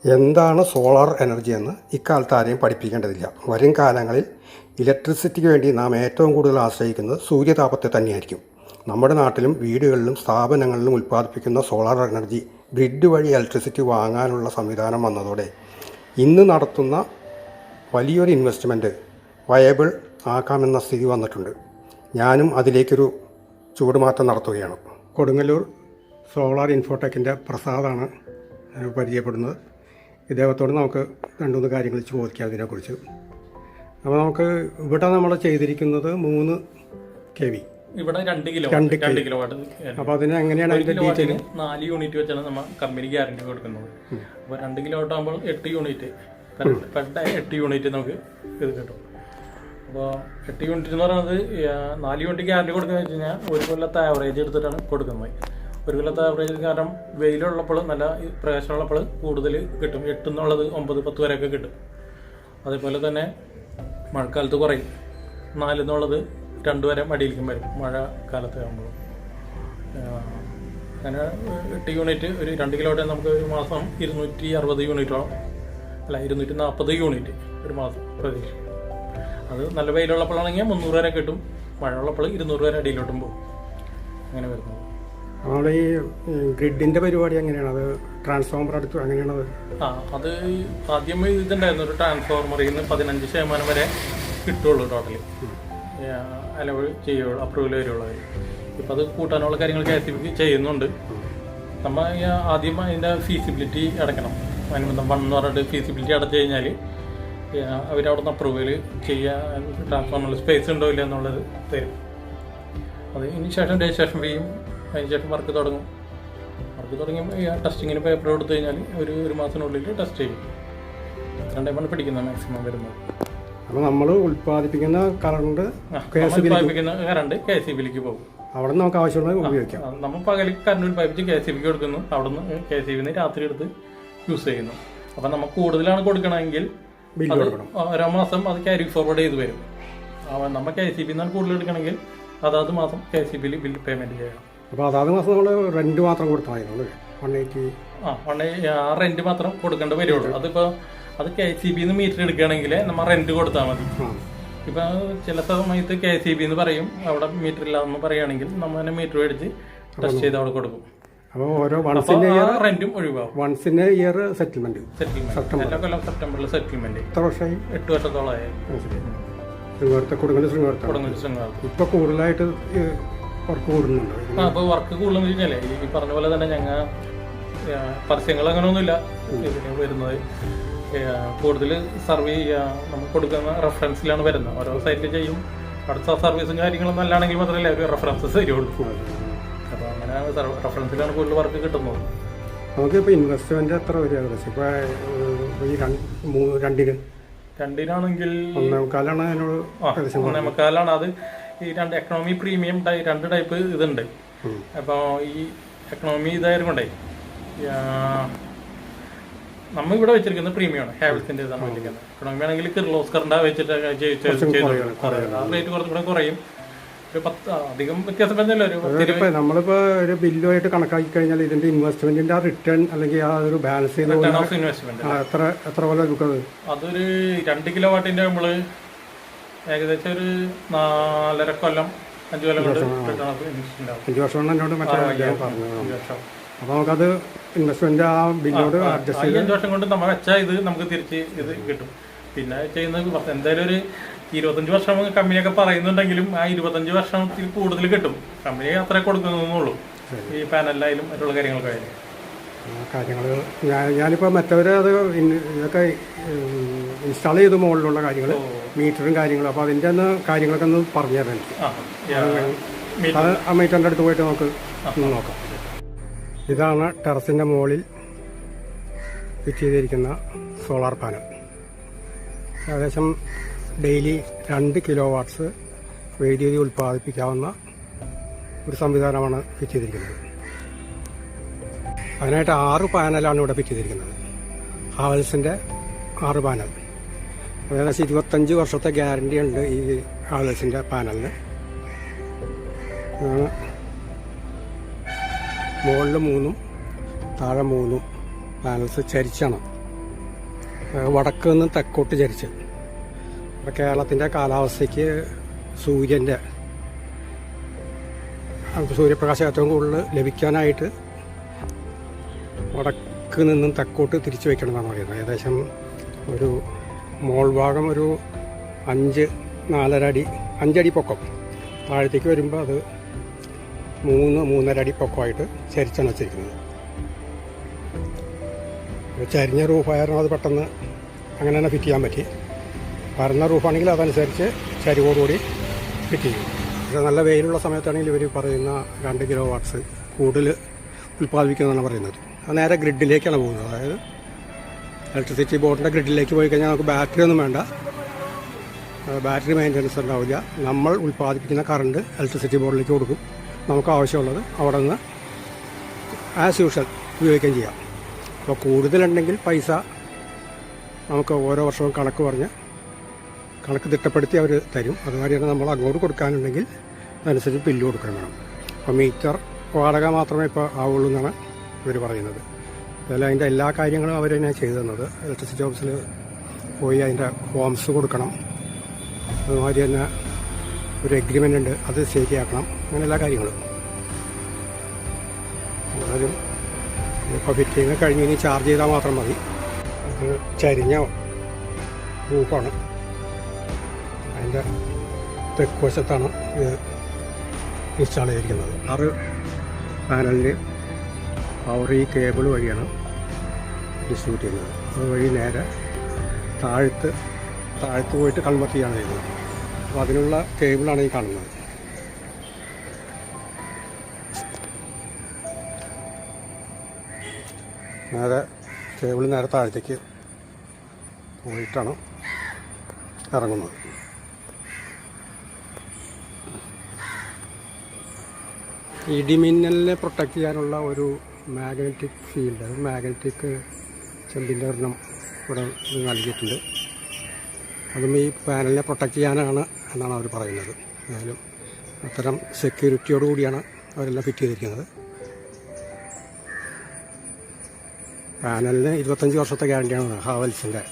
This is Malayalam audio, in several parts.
എന്താണ് സോളാർ എനർജി എന്ന് ഇക്കാലത്ത് ആരെയും പഠിപ്പിക്കേണ്ടതില്ല. വരും കാലങ്ങളിൽ ഇലക്ട്രിസിറ്റിക്ക് വേണ്ടി നാം ഏറ്റവും കൂടുതൽ ആശ്രയിക്കുന്നത് സൂര്യതാപത്തെ തന്നെയായിരിക്കും. നമ്മുടെ നാട്ടിലും വീടുകളിലും സ്ഥാപനങ്ങളിലും ഉൽപ്പാദിപ്പിക്കുന്ന സോളാർ എനർജി ഗ്രിഡ് വഴി ഇലക്ട്രിസിറ്റി വാങ്ങാനുള്ള സംവിധാനം വന്നതോടെ ഇന്ന് നടത്തുന്ന വലിയൊരു ഇൻവെസ്റ്റ്മെൻറ്റ് വയബിൾ ആക്കാമെന്ന സ്ഥിതി വന്നിട്ടുണ്ട്. ഞാനും അതിലേക്കൊരു ചൂടുമാറ്റം നടത്തുകയാണ്. കൊടുങ്ങല്ലൂർ സോളാർ ഇൻഫോടെക്കിൻ്റെ പ്രസാദാണ് പരിചയപ്പെടുന്നത്. ഇദ്ദേഹത്തോട് നമുക്ക് രണ്ടുമൂന്ന് കാര്യങ്ങൾ ചോദിക്കാം അതിനെക്കുറിച്ച്. അപ്പോൾ നമുക്ക് ഇവിടെ നമ്മൾ ചെയ്തിരിക്കുന്നത് 3 kV, ഇവിടെ 2 കിലോ വാട്ട്. അപ്പോൾ അതിന് എങ്ങനെയാണ് അതിൻ്റെ ഡീറ്റെയിൽ? 4 യൂണിറ്റ് വെച്ചാണ് നമ്മൾ കമ്പനി ഗ്യാരണ്ടി കൊടുക്കുന്നത്. അപ്പോൾ 2 കിലോ വാട്ട് ആകുമ്പോൾ 8 യൂണിറ്റ് 8 യൂണിറ്റ് നമുക്ക് ഇത് കിട്ടും. അപ്പോൾ 8 യൂണിറ്റ് എന്ന് പറയുന്നത് 4 യൂണിറ്റ് ഗ്യാരണ്ടി കൊടുക്കുന്നത് വെച്ച് കഴിഞ്ഞാൽ 1 കൊല്ലത്തെ ആവറേജ് എടുത്തിട്ടാണ് കൊടുക്കുന്നത്. 1 കൊല്ലത്തെ ആവറേജ് കാരണം വെയിലുള്ളപ്പോൾ നല്ല പ്രകാശമുള്ളപ്പോൾ കൂടുതൽ കിട്ടും. 8 എന്നുള്ളത് 9, 10 വരെയൊക്കെ കിട്ടും. അതേപോലെ തന്നെ മഴക്കാലത്ത് കുറയും. 4 എന്നുള്ളത് 2 വരെ മടിയിലേക്കും വരും മഴ കാലത്ത് ആകുമ്പോൾ. അങ്ങനെ 8 യൂണിറ്റ് ഒരു 2 കിലോയുടെ നമുക്ക് ഒരു മാസം 260 യൂണിറ്റോളം, അല്ല 240 യൂണിറ്റ് ഒരു മാസം പ്രതീക്ഷ. അത് നല്ല വെയിലുള്ളപ്പോഴാണെങ്കിൽ 300 വരെ കിട്ടും. മഴയുള്ളപ്പോൾ 200 വരെ അടിയിലോട്ടും പോകും. അങ്ങനെ വരുന്നത്. നമ്മുടെ ഈ ഗ്രിഡിൻ്റെ പരിപാടി എങ്ങനെയാണ്? അത് ട്രാൻസ്ഫോമർ അടുത്ത് അങ്ങനെയാണത്? അത് ആദ്യം ഇതുണ്ടായിരുന്നു. ഒരു ട്രാൻസ്ഫോമറിൽ നിന്ന് 15% വരെ കിട്ടുള്ളൂ ടോട്ടലി അലവ് ചെയ്യുള്ളൂ, അപ്രൂവൽ വരുള്ളൂ. ഇപ്പം അത് കൂട്ടാനുള്ള കാര്യങ്ങൾ KCBക്ക് ചെയ്യുന്നുണ്ട്. നമ്മൾ ആദ്യം അതിൻ്റെ ഫീസിബിലിറ്റി അടയ്ക്കണം. അനുബന്ധം 1 എന്ന് പറഞ്ഞിട്ട് ഫീസിബിലിറ്റി അടച്ചു കഴിഞ്ഞാൽ അവരവിടെ നിന്ന് അപ്രൂവൽ ചെയ്യുക, ട്രാൻസ്ഫോമറിൽ സ്പേസ് ഉണ്ടോ ഇല്ല എന്നുള്ളത് തരും. അത് ഇനി ശേഷം രജിസ്ട്രേഷൻ ഫീയും അതിന് ശേഷം വർക്ക് തുടങ്ങും. വർക്ക് തുടങ്ങി ടെസ്റ്റിങ്ങിന് പേപ്പർ കൊടുത്തു കഴിഞ്ഞാൽ ഒരു മാസത്തിനുള്ളിൽ ടെസ്റ്റ് ചെയ്യും. 2 ടൈമാണ് പിടിക്കുന്നത് മാക്സിമം വരുന്നത്. അപ്പോൾ നമ്മൾ ഉൽപ്പാദിപ്പിക്കുന്ന കറണ്ട് KCBയിലേക്ക് പോകും. അവിടെ നിന്ന് നമുക്ക് ആവശ്യമുള്ളത് ഉപയോഗിക്കാം. നമ്മൾ പകൽ കറണ്ട് ഉൽപ്പാദിപ്പിച്ച് KCBക്ക് കൊടുക്കുന്നു. അവിടെ നിന്ന് KCBന്ന് രാത്രി എടുത്ത് യൂസ് ചെയ്യുന്നു. അപ്പം നമുക്ക് കൂടുതലാണ് കൊടുക്കണമെങ്കിൽ ഓരോ മാസം അത് ക്യാരി ഫോർവേഡ് ചെയ്ത് വരും. നമ്മൾ KCBയിൽ നിന്നാണ് കൂടുതൽ എടുക്കണമെങ്കിൽ അതാത് മാസം KCBയിൽ ബിൽ പേയ്മെൻറ്റ് ചെയ്യണം. അപ്പോൾ അതാത് മാസം നമ്മൾ റെൻറ്റ് മാത്രം കൊടുത്താൽ മതി. 180 റെൻറ്റ് മാത്രം കൊടുക്കേണ്ട വരുള്ളൂ. അതിപ്പോൾ അത് KCBന്ന് മീറ്റർ എടുക്കുകയാണെങ്കിൽ നമ്മൾ റെൻറ്റ് കൊടുത്താൽ മതി. ഇപ്പം ചില സമയത്ത് KCB എന്ന് പറയും, അവിടെ മീറ്റർ ഇല്ലാന്ന് പറയുകയാണെങ്കിൽ നമ്മൾ തന്നെ മീറ്റർ മേടിച്ച് ടെസ്റ്റ് ചെയ്ത് അവിടെ കൊടുക്കും. അപ്പോൾ ഓരോ റെന്റും ഒഴിവാകും. വൺസിന് ഇയർ സെറ്റിൽമെന്റ് എല്ലാ കൊല്ലം സെപ്റ്റംബറിൽ സെറ്റിൽമെന്റ്. എത്ര വർഷമായി? 8 വർഷത്തോളമായി. കൊടുങ്ങല്ലൂർ ഇപ്പൊ കൂടുതലായിട്ട് വർക്ക് കൂടുന്നുണ്ട്. അപ്പോൾ വർക്ക് കൂടുതലെന്ന് വെച്ചാൽ ഈ പറഞ്ഞ പോലെ തന്നെ ഞങ്ങൾ പരസ്യങ്ങൾ അങ്ങനെയൊന്നുമില്ല ഇതിന് വരുന്നത്. കൂടുതൽ സർവേ ചെയ്യുക, നമ്മൾ കൊടുക്കുന്ന റെഫറൻസിലാണ് വരുന്നത്. ഓരോ സൈറ്റിൽ ചെയ്യും. അടുത്ത സർവീസും കാര്യങ്ങളും നല്ലതാണെങ്കിൽ മാത്രമല്ല ഒരു റെഫറൻസസ് തരുള്ളൂ. അപ്പോൾ അങ്ങനെ റെഫറൻസിലാണ് കൂടുതൽ വർക്ക് കിട്ടുന്നത്. നമുക്കിപ്പോൾ ഇൻവെസ്റ്റ്മെന്റ് എത്ര വരും ഏകദേശം? ഇപ്പോൾ ഈ രണ്ടിനാണെങ്കിൽ 1.25 അത് ഈ 2 എക്കണോമി പ്രീമിയം 2 ടൈപ്പ് ഇതുണ്ട്. അപ്പോൾ ഈ എക്കണോമി ഇതായിരുന്നുണ്ടേ നമ്മൾ ഇവിടെ വെച്ചിരിക്കുന്നത് പ്രീമിയമാണ്. ഹാവൽസിന്റെ ഇതാണ് വെച്ചിരിക്കുന്നത്. എക്കണോമി ആണെങ്കിൽ കിർലോസ്കറിന്റെ വെച്ചിട്ട് റേറ്റ് കുറച്ചുകൂടെ കുറയും. ഒരു 10 അധികം വ്യത്യാസം വരുന്നില്ല. നമ്മളിപ്പോ ഒരു ബില്ലുമായിട്ട് കണക്കാക്കി കഴിഞ്ഞാൽ ഇതിന്റെ ഇൻവെസ്റ്റ്മെന്റിന്റെ ആ റിട്ടേൺ അല്ലെങ്കിൽ ആ ഒരു ബാലൻസ് എത്ര പോലെ എടുക്കുന്നത്? അതൊരു 2 കിലോ വാട്ടിന്റെ നമ്മള് ഏകദേശം ഒരു 4.5 കൊല്ലം 5 കൊല്ലം കൊണ്ട് 5 വർഷം കൊണ്ട് എന്നോട് മറ്റേ പറഞ്ഞു. അപ്പോൾ നമുക്കത് ഇൻവെസ്റ്റ്മെന്റ് ആ ബില്ലോട് അഡ്ജസ്റ്റ് ചെയ്ത് 5 വർഷം കൊണ്ട് നമ്മൾ വെച്ചാൽ ഇത് നമുക്ക് തിരിച്ച് ഇത് കിട്ടും. പിന്നെ ചെയ്യുന്നത് എന്തായാലും ഒരു 25 വർഷം കമ്പനിയൊക്കെ പറയുന്നുണ്ടെങ്കിലും ആ 25 വർഷത്തിൽ കൂടുതൽ കിട്ടും. കമ്പനി അത്ര കൊടുക്കുന്നുള്ളൂ ഈ പാനലിലായാലും മറ്റുള്ള കാര്യങ്ങൾക്കായാലും. ഞാനിപ്പോൾ മറ്റവരെ അത് ഇതൊക്കെ ഇൻസ്റ്റാൾ ചെയ്ത് മുകളിലുള്ള കാര്യങ്ങൾ, മീറ്ററും കാര്യങ്ങളും. അപ്പോൾ അതിൻ്റെ ഒന്ന് കാര്യങ്ങളൊക്കെ ഒന്ന് പറഞ്ഞു തരാം എനിക്ക്. അത് ആ മീറ്ററിൻ്റെ അടുത്ത് പോയിട്ട് നമുക്ക് നോക്കാം. ഇതാണ് ടെറസിൻ്റെ മുകളിൽ ഫിറ്റ് ചെയ്തിരിക്കുന്ന സോളാർ പാനൽ. ഏകദേശം ഡെയിലി 2 കിലോ വാട്ട്സ് വൈദ്യുതി ഉൽപ്പാദിപ്പിക്കാവുന്ന ഒരു സംവിധാനമാണ് ഫിറ്റ് ചെയ്തിരിക്കുന്നത്. അതിനായിട്ട് 6 പാനലാണ് ഇവിടെ ഫിറ്റ് ചെയ്തിരിക്കുന്നത്. ഹാവൽസിൻ്റെ 6 പാനൽ. ഏകദേശം 25 വർഷത്തെ ഗ്യാരണ്ടി ഉണ്ട് ഈ ഹാവൽസിൻ്റെ പാനലിന്. മുകളിൽ 3 താഴെ 3 പാനൽസ് ചരിച്ചാണ് വടക്ക് നിന്ന് തെക്കോട്ട് ചരിച്ച്. അപ്പോൾ കേരളത്തിൻ്റെ കാലാവസ്ഥയ്ക്ക് സൂര്യപ്രകാശം ഏറ്റവും കൂടുതൽ ലഭിക്കാനായിട്ട് വടക്ക് നിന്നും തെക്കോട്ട് തിരിച്ചു വയ്ക്കണമെന്നാണ് പറയുന്നത്. ഏകദേശം ഒരു മോൾ ഭാഗം ഒരു 5-4 അടി പൊക്കം, താഴത്തേക്ക് വരുമ്പോൾ അത് 3-3.5 അടി പൊക്കമായിട്ട് ചരിച്ചാണ് വെച്ചിരിക്കുന്നത്. ചരിഞ്ഞ റൂഫായിരുന്നു, അത് പെട്ടെന്ന് അങ്ങനെ തന്നെ ഫിറ്റ് ചെയ്യാൻ പറ്റി. പരന്ന റൂഫാണെങ്കിൽ അതനുസരിച്ച് ചരിവോടുകൂടി ഫിറ്റ് ചെയ്യും. ഇത് നല്ല വെയിലുള്ള സമയത്താണെങ്കിൽ ഇവർ പറയുന്ന 2 കിലോ വാട്ട്സ് കൂടുതൽ ഉൽപ്പാദിപ്പിക്കുന്നതാണ് പറയുന്നത്. അത് നേരെ ഗ്രിഡിലേക്കാണ് പോകുന്നത്. അതായത് ഇലക്ട്രിസിറ്റി ബോർഡിൻ്റെ ഗ്രിഡിലേക്ക് പോയി കഴിഞ്ഞാൽ നമുക്ക് ബാറ്ററി ഒന്നും വേണ്ട, ബാറ്ററി മെയിൻ്റനൻസ് ഉണ്ടാവില്ല. നമ്മൾ ഉൽപ്പാദിപ്പിക്കുന്ന കറണ്ട് ഇലക്ട്രിസിറ്റി ബോർഡിലേക്ക് കൊടുക്കും. നമുക്ക് ആവശ്യമുള്ളത് അവിടെ നിന്ന് ആസ് യൂഷ്വൽ ഉപയോഗിക്കുകയും ചെയ്യാം. അപ്പോൾ കൂടുതലുണ്ടെങ്കിൽ പൈസ നമുക്ക് ഓരോ വർഷവും കണക്ക് തിട്ടപ്പെടുത്തി അവർ തരും. അതുമാതിരിയാണ് നമ്മൾ അങ്ങോട്ട് കൊടുക്കാനുണ്ടെങ്കിൽ അതനുസരിച്ച് ബില്ല് കൊടുക്കാൻ വേണം. അപ്പോൾ മീറ്റർ വാടക മാത്രമേ ഇപ്പോൾ ആവുള്ളൂ എന്നാണ് ഇവർ പറയുന്നത്. അതുപോലെ അതിൻ്റെ എല്ലാ കാര്യങ്ങളും അവർ തന്നെ ചെയ്തു തന്നത്. ഇലക്ട്രിസിറ്റി ഓഫീസിൽ പോയി അതിൻ്റെ ഫോംസ് കൊടുക്കണം, അതുമാതിരി തന്നെ ഒരു എഗ്രിമെൻ്റ് ഉണ്ട്, അത് ശരിയാക്കണം, അങ്ങനെ എല്ലാ കാര്യങ്ങളും. എന്നാലും ഇപ്പോൾ ഫിറ്റിങ് കഴിഞ്ഞ് ഇനി ചാർജ് ചെയ്താൽ മാത്രം മതി. ഇത് ചരിഞ്ഞ റൂഫാണ്, അതിൻ്റെ തെക്ക് വശത്താണ് ഇത് ഇൻസ്റ്റാൾ ചെയ്തിരിക്കുന്നത്. 6 പാനലിൽ പവർ ഈ കേബിൾ വഴിയാണ് ഡിസ്ട്രിബ്യൂട്ട് ചെയ്യുന്നത്. അതുവഴി നേരെ താഴത്ത് പോയിട്ട് കൺവെർട്ട് ചെയ്യാണ് ചെയ്യുന്നത്. അപ്പോൾ അതിനുള്ള കേബിളാണ് ഈ കാണുന്നത്. കേബിൾ നേരെ താഴത്തേക്ക് പോയിട്ടാണ് ഇറങ്ങുന്നത്. ഇടിമിന്നലിനെ പ്രൊട്ടക്റ്റ് ചെയ്യാനുള്ള ഒരു മാഗ്നറ്റിക് ഫീൽഡ്, മാഗ്നറ്റിക് ചെമ്പിൻ്റെ ഒരെണ്ണം ഇവിടെ നൽകിയിട്ടുണ്ട്. അതും ഈ പാനലിനെ പ്രൊട്ടക്റ്റ് ചെയ്യാനാണ് എന്നാണ് അവർ പറയുന്നത്. എന്നാലും അത്തരം സെക്യൂരിറ്റിയോടുകൂടിയാണ് അവരെല്ലാം ഫിറ്റ് ചെയ്തിരിക്കുന്നത്. പാനലിന് 25 വർഷത്തെ ഗ്യാരണ്ടിയാണ് ഹാവൽസിൻ്റെ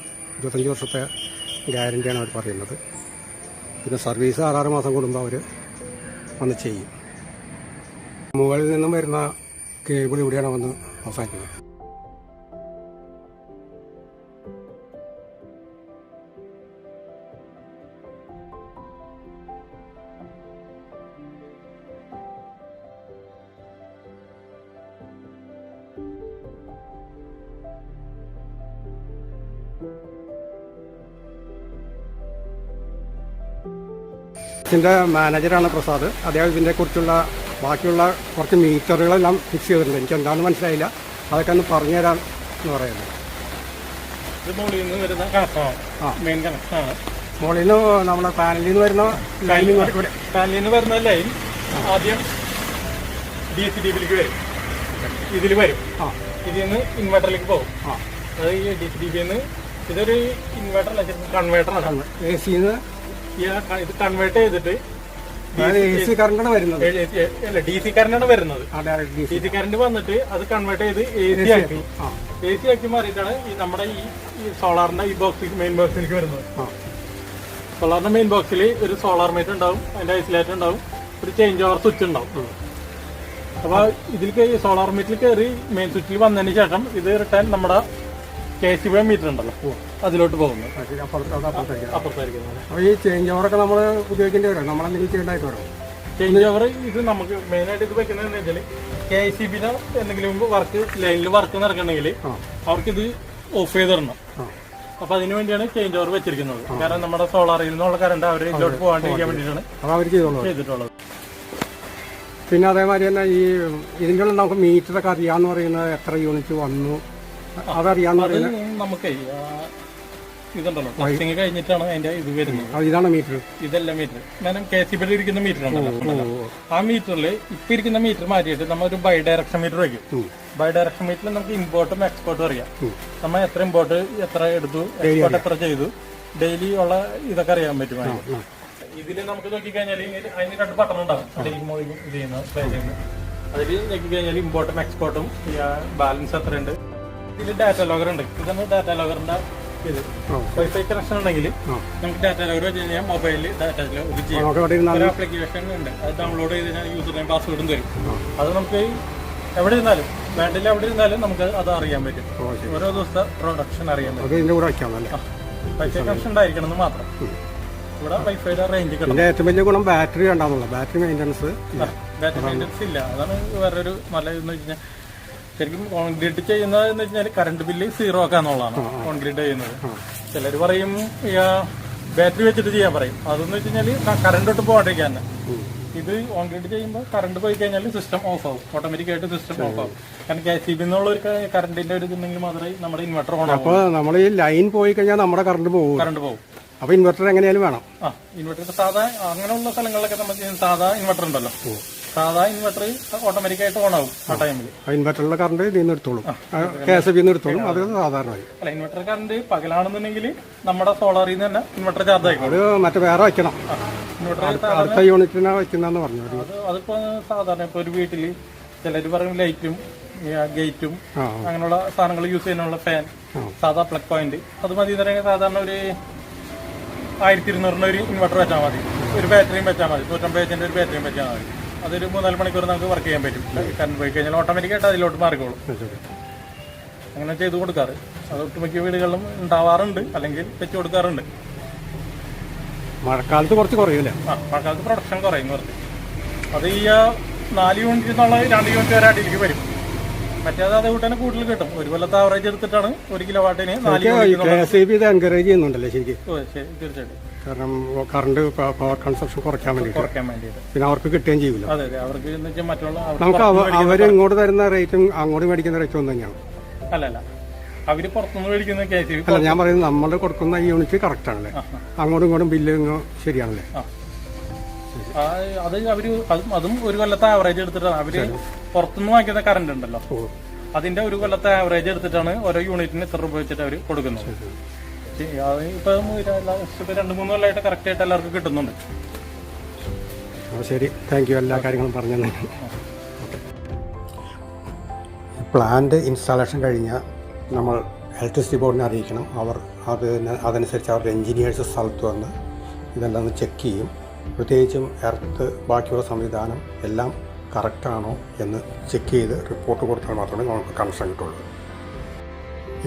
25 വർഷത്തെ ഗ്യാരണ്ടിയാണ് അവർ പറയുന്നത്. പിന്നെ സർവീസ് 6 മാസം കൂടുമ്പോൾ അവർ വന്ന് ചെയ്യും. മുകളിൽ നിന്നും വരുന്ന കേബിൾ ഇവിടെയാണ് വന്ന് അവസാനിക്കുന്നത്. ഇതിൻ്റെ മാനേജറാണ് പ്രസാദ്. അദ്ദേഹം ഇതിനെക്കുറിച്ചുള്ള ബാക്കിയുള്ള കുറച്ച് മീറ്ററുകളെല്ലാം ഫിക്സ് ചെയ്തിട്ടുണ്ട്. എനിക്ക് എന്താണെന്ന് മനസ്സിലായില്ല, അതൊക്കെ ഒന്ന് പറഞ്ഞുതരാൻ എന്ന് പറയുന്നത്. മുകളിൽ നിന്ന് വരുന്ന കണക്ഷനാണ്, മെയിൻ കണക്ഷനാണ്. മുകളിൽ നിന്ന് നമ്മുടെ പാനലിൽ നിന്ന് വരുന്ന പാനലിൽ നിന്ന് വരുന്ന ലൈൻ ആദ്യം DCDBയിലേക്ക് വരും, ഇതിൽ വരും. ഇതിൽ നിന്ന് ഇൻവെർട്ടറിലേക്ക് പോകും. അത് ഈ DCDBന്ന് ഇതൊരു ഇൻവെർട്ടർ അല്ല, കൺവേർട്ടറാണ്. AC-ന്ന് ഇത് കൺവേർട്ട് ചെയ്തിട്ട് AC കറണ്ടാണ് വരുന്നത്. അല്ല, DC കറണ്ടാണ് വരുന്നത്. DC കറണ്ട് വന്നിട്ട് അത് കൺവേർട്ട് ചെയ്ത് AC ആക്കി മാറിയിട്ടാണ് ഈ നമ്മുടെ ഈ സോളാറിന്റെ ഈ ബോക്സ് മെയിൻ ബോക്സിലേക്ക് വരുന്നത്. സോളാറിന്റെ മെയിൻ ബോക്സിൽ ഒരു സോളാർ മീറ്റർ ഉണ്ടാവും, അതിന്റെ ഐസൊലേറ്റർ ഉണ്ടാവും, ഒരു ചേഞ്ച് ഓവർ സ്വിച്ച് ഉണ്ടാവും. അപ്പൊ ഇതിലേക്ക് ഈ സോളാർ മീറ്ററിൽ കയറി മെയിൻ സ്വിച്ചിൽ വന്നതിന് ശേഷം ഇത് റിട്ടേൺ നമ്മുടെ KCB മീറ്റർ ഉണ്ടല്ലോ, അതിലോട്ട് പോകുന്നു. അപ്പുറത്തായിരിക്കുന്നത്. അപ്പോൾ ഈ ചേഞ്ച് ഓവറൊക്കെ നമ്മൾ ഉപയോഗിക്കേണ്ടി വരും, നമ്മളെന്തെങ്കിലും ചെയ്യേണ്ടതായിട്ട് വരും. ചേഞ്ച് ഓവർ ഇത് നമുക്ക് മെയിനായിട്ട് ഇത് വെക്കുന്നതെന്ന് വെച്ചാൽ KCBന് എന്തെങ്കിലും ലൈനിൽ വർക്ക് നടക്കണമെങ്കിൽ അവർക്കിത് ഓഫ് ചെയ്തിടണം. അപ്പൊ അതിനു വേണ്ടിയാണ് ചേഞ്ച് ഓവർ വെച്ചിരിക്കുന്നത്. കാരണം നമ്മുടെ സോളാറിൽ നിന്നുള്ള കറണ്ട് അവർ ഇതിലോട്ട് പോകാണ്ടിരിക്കാൻ വേണ്ടിയിട്ടാണ് അവർ ചെയ്തിട്ടുള്ളത്. പിന്നെ അതേമാതിരി തന്നെ ഈ ഇതിൻ്റെ ഉള്ള നമുക്ക് മീറ്ററൊക്കെ അറിയാമെന്ന് പറയുന്നത് എത്ര യൂണിറ്റ് വന്നു അതറിയാന്ന് പറയുന്നത് നമുക്ക് ഇതുണ്ടല്ലോ, ടെസ്റ്റിംഗ് കഴിഞ്ഞിട്ടാണ് അതിന്റെ ഇത് വരുന്നത്. ഇതാണ് മീറ്റർ, ഇതല്ല മീറ്റർ. കാരണം KCBയിൽ ഇരിക്കുന്ന മീറ്റർ ഉണ്ടല്ലോ, ആ മീറ്ററിൽ ഇപ്പൊ ഇരിക്കുന്ന മീറ്റർ മാറ്റിയിട്ട് നമ്മൾ ഒരു ബൈ ഡയറക്ഷൻ മീറ്റർ വയ്ക്കും. ബൈ ഡയറക്ഷൻ മീറ്ററിൽ നമുക്ക് ഇമ്പോർട്ടും എക്സ്പോർട്ടും അറിയാം. നമ്മൾ എത്ര ഇമ്പോർട്ട് എത്ര എടുത്തു, എക്സ്പോർട്ട് എത്ര ചെയ്തു, ഡെയിലി ഉള്ള ഇതൊക്കെ അറിയാൻ പറ്റും. ഇതിൽ നമുക്ക് നോക്കിക്കഴിഞ്ഞാൽ അതിന് 2 ബട്ടൺ ഉണ്ടാവും, ഇത് ചെയ്യുന്നത് പ്ലേ ചെയ്യുന്നത്. അതിൽ നോക്കിക്കഴിഞ്ഞാൽ ഇമ്പോർട്ടും എക്സ്പോർട്ടും ബാലൻസ് എത്രയുണ്ട്. ഇതിൽ ഡാറ്റ ലോഗർ ഉണ്ട്. ഇതാണ് ഡാറ്റ ലോഗറിന്റെ ഇത് വൈഫൈ കണക്ഷൻ ഉണ്ടെങ്കിൽ നമുക്ക് ഡാറ്റ ലോഗർ വെച്ച് കഴിഞ്ഞാൽ മൊബൈലിൽ ഡാറ്റ ലോഗർ ചെയ്യാം. ഒരു ആപ്ലിക്കേഷൻ ഉണ്ട്, അത് ഡൗൺലോഡ് ചെയ്ത് കഴിഞ്ഞാൽ യൂസർ നെയിം പാസ്വേഡും തരും. അത് നമുക്ക് എവിടെ ഇരുന്നാലും വേണ്ടില്ല എവിടെ ഇരുന്നാലും നമുക്ക് അത് അറിയാൻ പറ്റും. ഓരോ ദിവസത്തെ പ്രൊഡക്ഷൻ അറിയാൻ പറ്റും. വൈഫൈ കണക്ഷൻ ഉണ്ടായിരിക്കണം എന്ന് മാത്രം. ഇവിടെ വൈഫൈയുടെ റേഞ്ച് കിട്ടും. ഏറ്റവും വലിയ ഗുണം ബാറ്ററി ഉണ്ടാവുന്നില്ല, ബാറ്ററി മെയിൻ്റനൻസ് ഇല്ല. അതാണ് വേറൊരു നല്ല ഇതെന്ന് വെച്ച് കഴിഞ്ഞാൽ ശരിക്കും ഓൺ ഗ്രിഡ് ചെയ്യുന്നത് എന്ന് വെച്ചാൽ കറണ്ട് ബില്ല് 0 ആക്കാന്നുള്ളതാണ് ഓൺ ഗ്രിഡ് ചെയ്യുന്നത്. ചിലർ പറയും ബാറ്ററി വെച്ചിട്ട് ചെയ്യാൻ പറയും. അതെന്ന് വെച്ച് കഴിഞ്ഞാൽ കറണ്ട് തൊട്ട് പോകാണ്ടിരിക്കാൻ തന്നെ. ഇത് ഓൺ ഗ്രിഡ് ചെയ്യുമ്പോൾ കറണ്ട് പോയി കഴിഞ്ഞാൽ സിസ്റ്റം ഓഫ് ആവും, ഓട്ടോമാറ്റിക്കായിട്ട് സിസ്റ്റം ഓഫ് ആവും. കാരണം KCB എന്നുള്ള ഒരു കറണ്ടിന്റെ ഒരു ഇതുണ്ടെങ്കിൽ മാത്രമേ നമ്മുടെ ഇൻവെർട്ടർ ഓൺ ആവും. അപ്പോൾ നമ്മൾ ഈ ലൈൻ പോയി കഴിഞ്ഞാൽ നമ്മുടെ കറണ്ട് പോകും. അപ്പൊ ഇൻവെർട്ടർ എങ്ങനെയാലും വേണം. ഇൻവെർട്ടർ സാധാ അങ്ങനെയുള്ള സ്ഥലങ്ങളിലൊക്കെ നമുക്ക് സാധാ ഇൻവെർട്ടർ ഉണ്ടല്ലോ, സാധാ ഇൻവെർട്ടർ ഓട്ടോമാറ്റിക്കായിട്ട് ഓൺ ആവും ആ ടൈമിൽ. ഇൻവെർട്ടറിലെ കറണ്ട് എടുത്തോളും, KCB എടുത്തോളും. അത് സാധാരണ അല്ല, ഇൻവെർട്ടർ കറണ്ട് പകലാണെന്നുണ്ടെങ്കിൽ നമ്മുടെ സോളാറിൽ നിന്ന് തന്നെ ഇൻവെർട്ടർ ചാർജ് ആയിക്കോളും. അത് മറ്റേ വേറെ വെക്കണം, അടുത്ത യൂണിറ്റിനാ വെക്കുന്ന പറഞ്ഞു. അതിപ്പോ സാധാരണ ഇപ്പൊ ഒരു വീട്ടില് ചിലര് പറയും ലൈറ്റും ഗേറ്റും അങ്ങനെയുള്ള സാധനങ്ങൾ യൂസ് ചെയ്യാനുള്ള ഫാൻ, സാധാ പ്ലഗ് പോയിന്റ് അത് മതി. സാധാരണ ഒരു 1200 ഒരു ഇൻവെർട്ടർ വെച്ചാൽ മതി, ഒരു ബാറ്ററിയും വെച്ചാൽ മതി, 150 ഒരു ബാറ്ററിയും വെച്ചാൽ മതി. അതൊരു 3-4 മണിക്കൂർ നമുക്ക് വർക്ക് ചെയ്യാൻ പറ്റും. കറണ്ട് പോയി കഴിഞ്ഞാൽ ഓട്ടോമാറ്റിക്കായിട്ട് അതിലോട്ട് മാറിക്കോളും. അങ്ങനെ ചെയ്ത് കൊടുക്കാറ് അത് ഒട്ടുമിക്ക വീടുകളിലും ഉണ്ടാവാറുണ്ട്, അല്ലെങ്കിൽ വെച്ച് കൊടുക്കാറുണ്ട്. മഴക്കാലത്ത് കുറച്ച് കുറയൂല്ലേ? മഴക്കാലത്ത് പ്രൊഡക്ഷൻ കുറയും കുറച്ച്. അത് ഈ 4 യൂണിറ്റ് എന്നുള്ള 2 യൂണിറ്റ് വരെ അടിയിലേക്ക് വരും. മറ്റേത് അതേ കൂട്ടന്നെ കൂടുതൽ കിട്ടും. ഒരു കൊല്ലത്തെ ആവറേജ് എടുത്തിട്ടാണ് 1 കിലോ വാട്ടിന് 4 യൂണിറ്റ് എൻകറേജ് ചെയ്യുന്നുണ്ടല്ലേ ശരിക്കും? തീർച്ചയായിട്ടും. കാരണം കറണ്ട് പവർ കൺസപ്ഷൻ കുറയ്ക്കാൻ വേണ്ടിയിട്ട് പിന്നെ അവർക്ക് കിട്ടുകയും ചെയ്യില്ല. അതെ അതെ, അവർക്ക് മറ്റുള്ള നമുക്ക് അവർ ഇങ്ങോട്ട് തരുന്ന റേറ്റും അങ്ങോട്ട് മേടിക്കുന്ന റേറ്റും ഒന്നും തന്നെയാണ്. അല്ലല്ല, അവര് പുറത്തുനിന്ന് മേടിക്കുന്ന KCB അല്ല, ഞാൻ പറയുന്നത് നമ്മൾ കൊടുക്കുന്ന യൂണിറ്റ് കറക്റ്റ് ആണല്ലേ, അങ്ങോട്ടും ഇങ്ങോട്ടും ബില്ല് ശരിയാണല്ലേ? അത് അവര് അതും ഒരു കൊല്ലത്തെ ആവറേജ് എടുത്തിട്ടാണ് അവര് പുറത്തുനിന്ന് വാങ്ങിക്കുന്ന കറണ്ട് ഉണ്ടല്ലോ, അതിന്റെ ഒരു കൊല്ലത്തെ ആവറേജ് എടുത്തിട്ടാണ് ഓരോ യൂണിറ്റിന് എത്ര രൂപ വെച്ചിട്ട് അവര് കൊടുക്കുന്നത്. ഇപ്പൊ 2-3 കൊല്ലമായിട്ട് കറക്റ്റ് ആയിട്ട് എല്ലാവർക്കും കിട്ടുന്നുണ്ട്. ശരി, താങ്ക് യു എല്ലാ കാര്യങ്ങളും പറഞ്ഞു. പ്ലാന്റ് ഇൻസ്റ്റാളേഷൻ കഴിഞ്ഞാൽ നമ്മൾ ഇലക്ട്രിസിറ്റി ബോർഡിനെ അറിയിക്കണം. അവർ അതനുസരിച്ച് അവരുടെ എൻജിനീയേഴ്സ് സ്ഥലത്ത് വന്ന് ഇതെല്ലാം ഒന്ന് ചെക്ക് ചെയ്യും. പ്രത്യേകിച്ചും എർത്ത് ബാക്കിയുള്ള സംവിധാനം എല്ലാം കറക്റ്റാണോ എന്ന് ചെക്ക് ചെയ്ത് റിപ്പോർട്ട് കൊടുത്താൽ മാത്രമേ നമുക്ക് കണക്ഷൻ കിട്ടുള്ളൂ.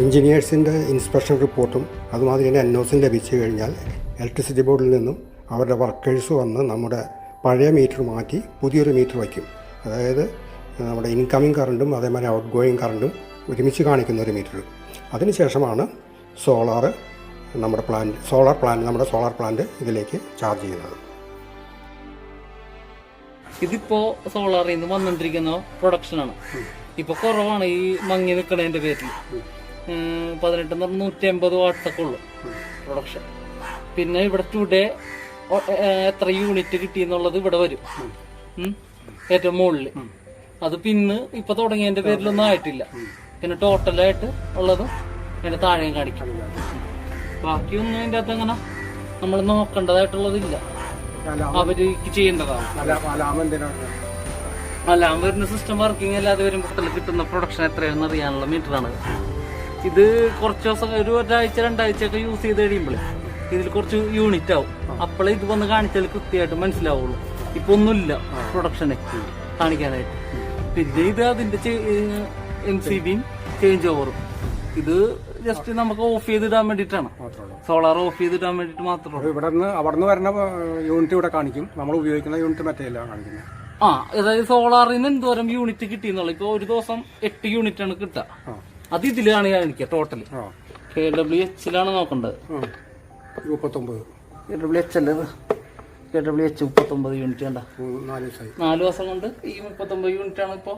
എൻജിനീയേഴ്സിൻ്റെ ഇൻസ്പെക്ഷൻ റിപ്പോർട്ടും അതുമാതിരി തന്നെ NOCയും ലഭിച്ചു കഴിഞ്ഞാൽ ഇലക്ട്രിസിറ്റി ബോർഡിൽ നിന്നും അവരുടെ വർക്കേഴ്സ് വന്ന് നമ്മുടെ പഴയ മീറ്റർ മാറ്റി പുതിയൊരു മീറ്റർ വയ്ക്കും. അതായത് നമ്മുടെ ഇൻകമിങ് കറണ്ടും അതേമാതിരി ഔട്ട് ഗോയിങ് കറണ്ടും ഒരുമിച്ച് കാണിക്കുന്ന ഒരു മീറ്റർ. അതിനുശേഷമാണ് നമ്മുടെ സോളാർ പ്ലാന്റ് ഇതിലേക്ക് ചാർജ് ചെയ്യുന്നത്. ഇതിപ്പോ സോളാറിൽ നിന്ന് വന്നുകൊണ്ടിരിക്കുന്ന പ്രൊഡക്ഷനാണ്. ഇപ്പൊ കുറവാണ് ഈ മങ്ങി നിൽക്കണതിന്റെ പേരിൽ. 180 വാട്ട്സൊക്കെ ഉള്ളു പ്രൊഡക്ഷൻ. പിന്നെ ഇവിടെ ടുഡേ എത്ര യൂണിറ്റ് കിട്ടി എന്നുള്ളത് ഇവിടെ വരും ഏറ്റവും മുകളില്. അത് പിന്നെ ഇപ്പൊ തുടങ്ങിയതിന്റെ പേരിലൊന്നും ആയിട്ടില്ല. പിന്നെ ടോട്ടലായിട്ട് ഉള്ളത് അതിന്റെ താഴെയും കാണിക്കും. ബാക്കിയൊന്നും അതിന്റെ അകത്ത് അങ്ങനെ നമ്മൾ നോക്കേണ്ടതായിട്ടുള്ളതില്ല, അവര് ചെയ്യേണ്ടതാണ്. അലാം വരുന്ന സിസ്റ്റം വർക്കിംഗ് അല്ലാതെ വരുമ്പോൾ കിട്ടുന്ന പ്രൊഡക്ഷൻ എത്രയാണെന്ന് അറിയാനുള്ള മീറ്ററാണ്. ഇത് കുറച്ച് ദിവസം ഒരു 1-2 ഒക്കെ യൂസ് ചെയ്ത് കഴിയുമ്പോഴേ ഇതിൽ കുറച്ച് യൂണിറ്റ് ആവും. അപ്പോഴേ ഇത് വന്ന് കാണിച്ചാൽ കൃത്യമായിട്ട് മനസ്സിലാവുള്ളൂ. ഇപ്പൊ ഒന്നുമില്ല പ്രൊഡക്ഷനെ കാണിക്കാനായിട്ട്. പിന്നെ ഇത് അതിന്റെ MCBയും ചേഞ്ച് ഓവറും ഇത് ജസ്റ്റ് നമുക്ക് ഓഫ് ചെയ്തിടാൻ വേണ്ടിയിട്ടാണ്. സോളാർ ഓഫ് ചെയ്തിടാൻ വേണ്ടിയിട്ട് മാത്രമേ. അവിടെ വരുന്ന യൂണിറ്റ് ഇവിടെ കാണിക്കും, നമ്മൾ ഉപയോഗിക്കുന്ന യൂണിറ്റ് മറ്റേ കാണിക്കുന്നത്. അതായത് സോളാറിൽ നിന്ന് എന്തോരം യൂണിറ്റ് കിട്ടിയെന്നുള്ള. ഇപ്പൊ ഒരു ദിവസം 8 യൂണിറ്റ് ആണ് കിട്ടുക. അത് ഇതിലാണ് കാണിക്കുക ടോട്ടൽ. KWH നോക്കേണ്ടത്. KWH 39 യൂണിറ്റ് കണ്ട. 4 ദിവസം കൊണ്ട് ഈ 39 യൂണിറ്റ് ആണ് ഇപ്പൊ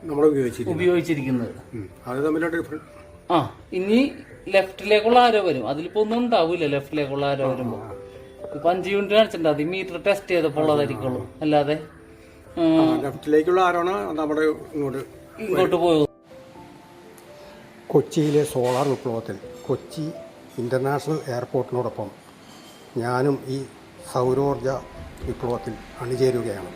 നമ്മൾ ഉപയോഗിച്ചിരിക്കുന്നത്. ഇനി ലെഫ്റ്റിലേക്കുള്ള ആരോ വരും. അതിലിപ്പോ ഒന്നും ഉണ്ടാവൂല. ലെഫ്റ്റിലേക്കുള്ള ആരോ വരുമ്പോ ഇപ്പൊ 5 യൂണിറ്റ് കാണിച്ചിട്ടുണ്ട്. അത് മീറ്റർ ടെസ്റ്റ് ചെയ്തപ്പോൾ ഉള്ളതായിരിക്കുള്ളൂ, അല്ലാതെ ലെഫ്റ്റിലേക്കുള്ള ആരാണ് നമ്മുടെ ഇങ്ങോട്ട് പോയത്. കൊച്ചിയിലെ സോളാർ വിപ്ലവത്തിൽ കൊച്ചി ഇൻ്റർനാഷണൽ എയർപോർട്ടിനോടൊപ്പം ഞാനും ഈ സൗരോർജ വിപ്ലവത്തിൽ അണിചേരുകയാണ്.